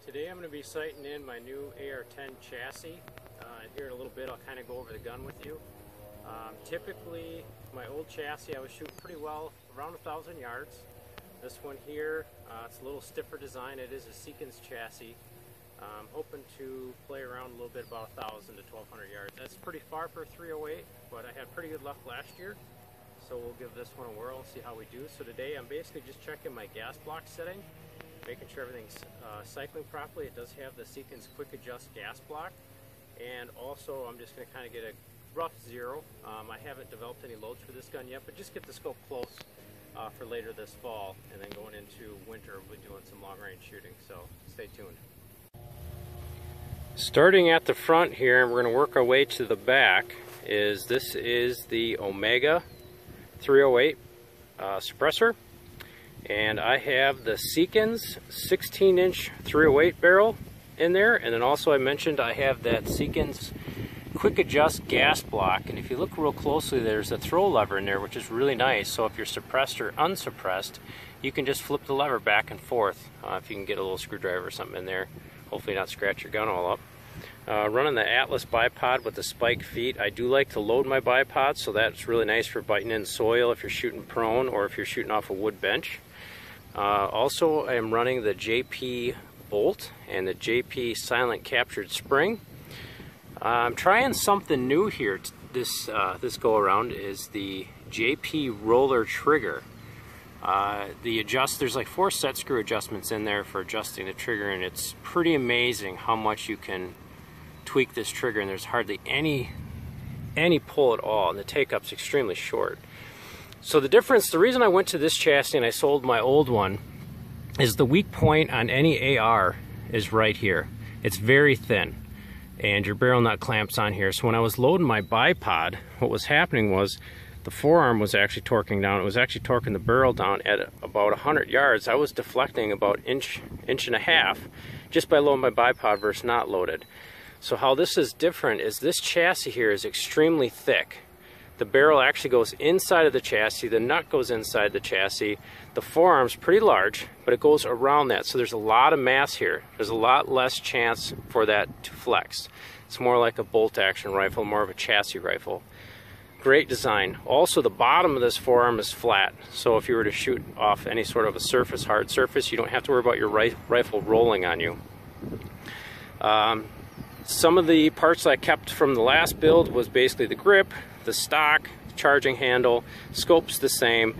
Today I'm going to be sighting in my new AR-10 chassis. Here in a little bit I'll kind of go over the gun with you. Typically my old chassis I was shooting pretty well around 1,000 yards. This one here, it's a little stiffer design. It is a Seekins chassis. I'm hoping to play around a little bit about 1,000 to 1,200 yards. That's pretty far for a 308, but I had pretty good luck last year. So we'll give this one a whirl and see how we do. So today I'm basically just checking my gas block setting, making sure everything's cycling properly. It does have the Seekins quick adjust gas block, and also I'm just going to kind of get a rough zero. I haven't developed any loads for this gun yet, but just get the scope close for later this fall, and then going into winter we'll be doing some long range shooting, so stay tuned. Starting at the front here, and we're going to work our way to the back, this is the Omega 308 suppressor. And I have the Seekins 16-inch 308 barrel in there, and then also I mentioned I have that Seekins quick adjust gas block, and if you look real closely there's a throw lever in there which is really nice, so if you're suppressed or unsuppressed you can just flip the lever back and forth if you can get a little screwdriver or something in there, hopefully not scratch your gun all up. Running the Atlas bipod with the spike feet. I do like to load my bipod, so that's really nice for biting in soil if you're shooting prone or if you're shooting off a wood bench. Also, I am running the JP bolt and the JP silent captured spring. I'm trying something new here. This go around is the JP roller trigger. There's like 4 set screw adjustments in there for adjusting the trigger, and it's pretty amazing how much you can tweak this trigger, and there's hardly any pull at all, and the take-up's extremely short. So the reason I went to this chassis and I sold my old one is the weak point on any AR is right here. It's very thin, and your barrel nut clamps on here. So when I was loading my bipod, what was happening was the forearm was actually torquing down. It was actually torquing the barrel down at about 100 yards. I was deflecting about inch and a half just by loading my bipod versus not loaded. So how this is different is this chassis here is extremely thick. The barrel actually goes inside of the chassis, the nut goes inside the chassis, the forearm's pretty large, but it goes around that, so there's a lot of mass here. There's a lot less chance for that to flex. It's more like a bolt action rifle, more of a chassis rifle. Great design. Also, the bottom of this forearm is flat, so if you were to shoot off any sort of a surface, hard surface, you don't have to worry about your rifle rolling on you. Some of the parts that I kept from the last build was basically the grip, the stock, charging handle, scope's the same.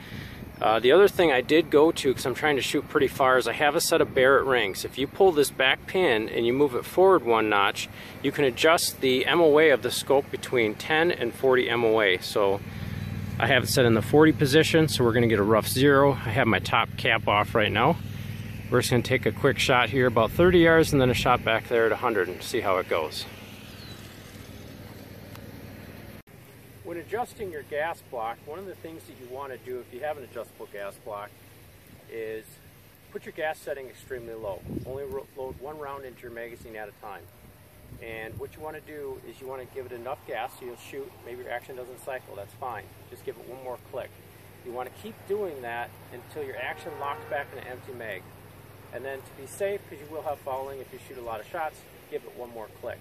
The other thing I did go to, because I'm trying to shoot pretty far, is I have a set of Barrett rings. If you pull this back pin and you move it forward 1 notch, you can adjust the MOA of the scope between 10 and 40 MOA. So I have it set in the 40 position, so we're going to get a rough zero. I have my top cap off right now. We're just going to take a quick shot here about 30 yards and then a shot back there at 100 and see how it goes. When adjusting your gas block, one of the things that you want to do if you have an adjustable gas block is put your gas setting extremely low. Only load 1 round into your magazine at a time. And what you want to do is you want to give it enough gas so you'll shoot. Maybe your action doesn't cycle, that's fine. Just give it 1 more click. You want to keep doing that until your action locks back in an empty mag. And then to be safe, because you will have fouling if you shoot a lot of shots, give it 1 more click.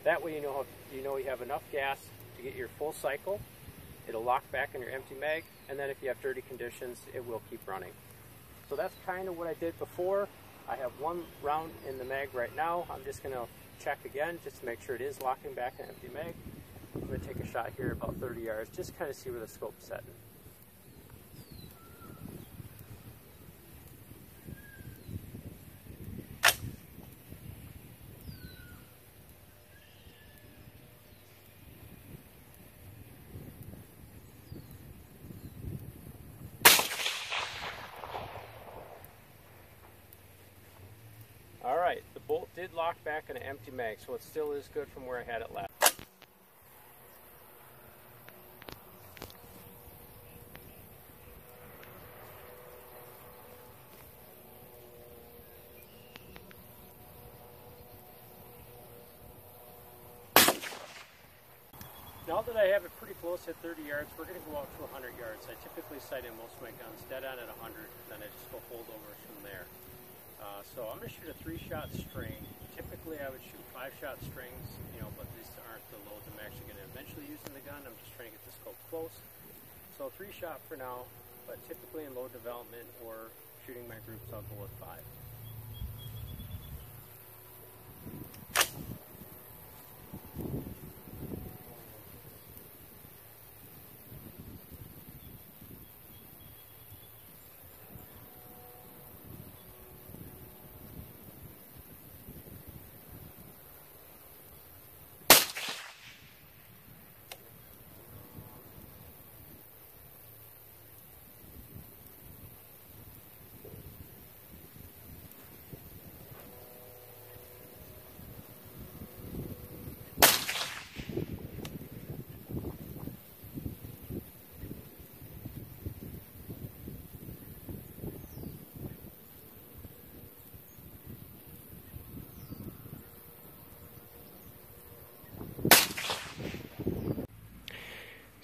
That way you know you have enough gas to get your full cycle. It'll lock back in your empty mag, and then if you have dirty conditions, it will keep running. So that's kind of what I did before. I have 1 round in the mag right now. I'm just going to check again just to make sure it is locking back in an empty mag. I'm going to take a shot here about 30 yards, just kind of see where the scope's setting. Alright, the bolt did lock back in an empty mag, so it still is good from where I had it last. Now that I have it pretty close at 30 yards, we're going to go out to 100 yards. I typically sight in most of my guns dead on at 100, then I just go holdovers from there. So I'm going to shoot a 3-shot string. Typically I would shoot 5-shot strings, but these aren't the loads I'm actually going to eventually use in the gun. I'm just trying to get the scope close. So 3-shot for now, but typically in load development or shooting my groups, I'll go with 5.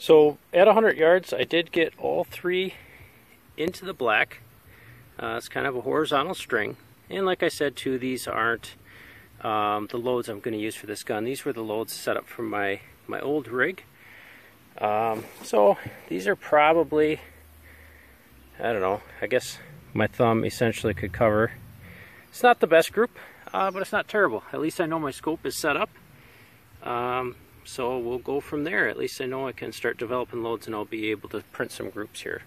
So at 100 yards, I did get all 3 into the black. It's kind of a horizontal string. And like I said too, these aren't the loads I'm going to use for this gun. These were the loads set up from my old rig. So these are probably, I don't know, I guess my thumb essentially could cover. It's not the best group, but it's not terrible. At least I know my scope is set up. So we'll go from there. At least I know I can start developing loads and I'll be able to print some groups here.